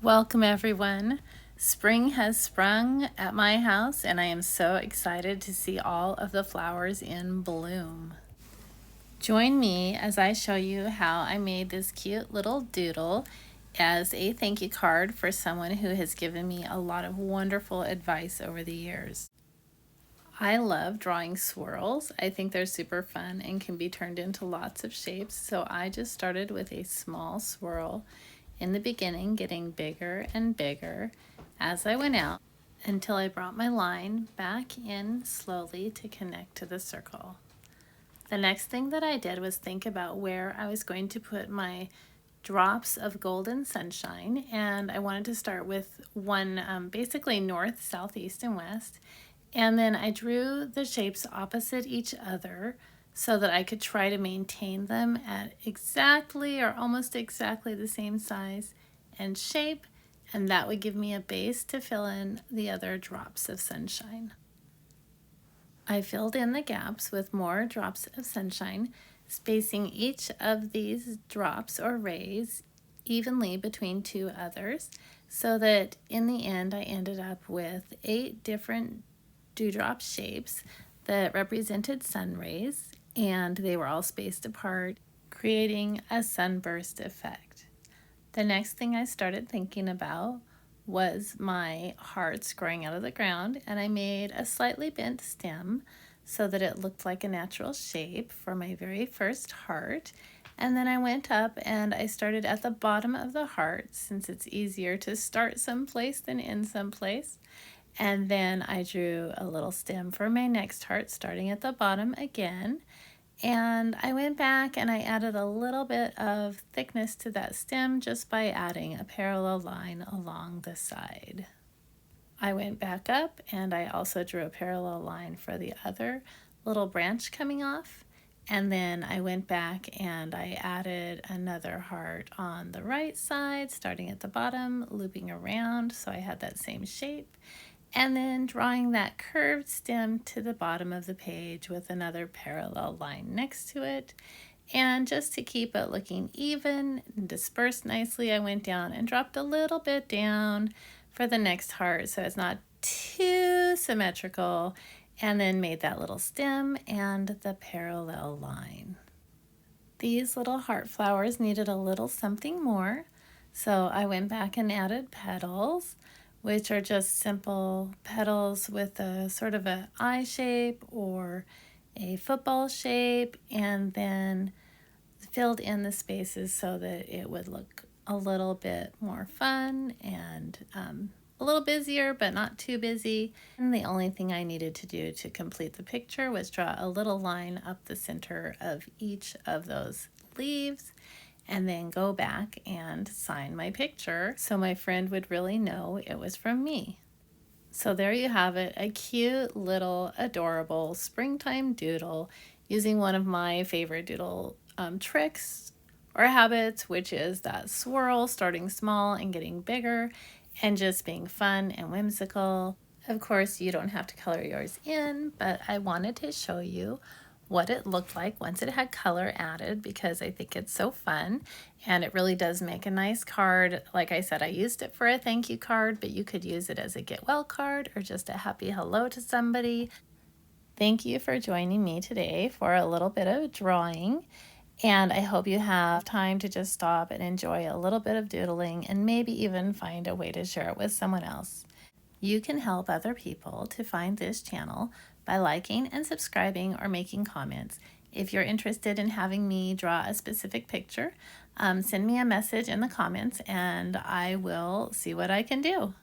Welcome everyone. Spring has sprung at my house and I am so excited to see all of the flowers in bloom. Join me as I show you how I made this cute little doodle as a thank you card for someone who has given me a lot of wonderful advice over the years. I love drawing swirls. I think they're super fun and can be turned into lots of shapes. So I just started with a small swirl in the beginning, getting bigger and bigger as I went out until I brought my line back in slowly to connect to the circle. The next thing that I did was think about where I was going to put my drops of golden sunshine, and I wanted to start with one basically north, south, east, and west. And then I drew the shapes opposite each other so that I could try to maintain them at exactly or almost exactly the same size and shape, and that would give me a base to fill in the other drops of sunshine. I filled in the gaps with more drops of sunshine, spacing each of these drops or rays evenly between two others, so that in the end I ended up with 8 different dewdrop shapes that represented sun rays, and they were all spaced apart, creating a sunburst effect. The next thing I started thinking about was my hearts growing out of the ground, and I made a slightly bent stem so that it looked like a natural shape for my very first heart. And then I went up and I started at the bottom of the heart, since it's easier to start someplace than end someplace. And then I drew a little stem for my next heart, starting at the bottom again. And I went back and I added a little bit of thickness to that stem just by adding a parallel line along the side. I went back up and I also drew a parallel line for the other little branch coming off. And then I went back and I added another heart on the right side, starting at the bottom, looping around so I had that same shape. And then drawing that curved stem to the bottom of the page with another parallel line next to it. And just to keep it looking even and dispersed nicely, I went down and dropped a little bit down for the next heart so it's not too symmetrical, and then made that little stem and the parallel line. These little heart flowers needed a little something more, so I went back and added petals, which are just simple petals with a sort of an eye shape or a football shape, and then filled in the spaces so that it would look a little bit more fun and a little busier, but not too busy. And the only thing I needed to do to complete the picture was draw a little line up the center of each of those leaves, and then go back and sign my picture so my friend would really know it was from me. So there you have it, a cute little adorable springtime doodle using one of my favorite doodle tricks or habits, which is that swirl, starting small and getting bigger and just being fun and whimsical. Of course, you don't have to color yours in, but I wanted to show you what it looked like once it had color added, because I think it's so fun and it really does make a nice card. Like I said, I used it for a thank you card, but you could use it as a get well card or just a happy hello to somebody. Thank you for joining me today for a little bit of drawing, and I hope you have time to just stop and enjoy a little bit of doodling and maybe even find a way to share it with someone else. You can help other people to find this channel by liking and subscribing or making comments. If you're interested in having me draw a specific picture, send me a message in the comments and I will see what I can do.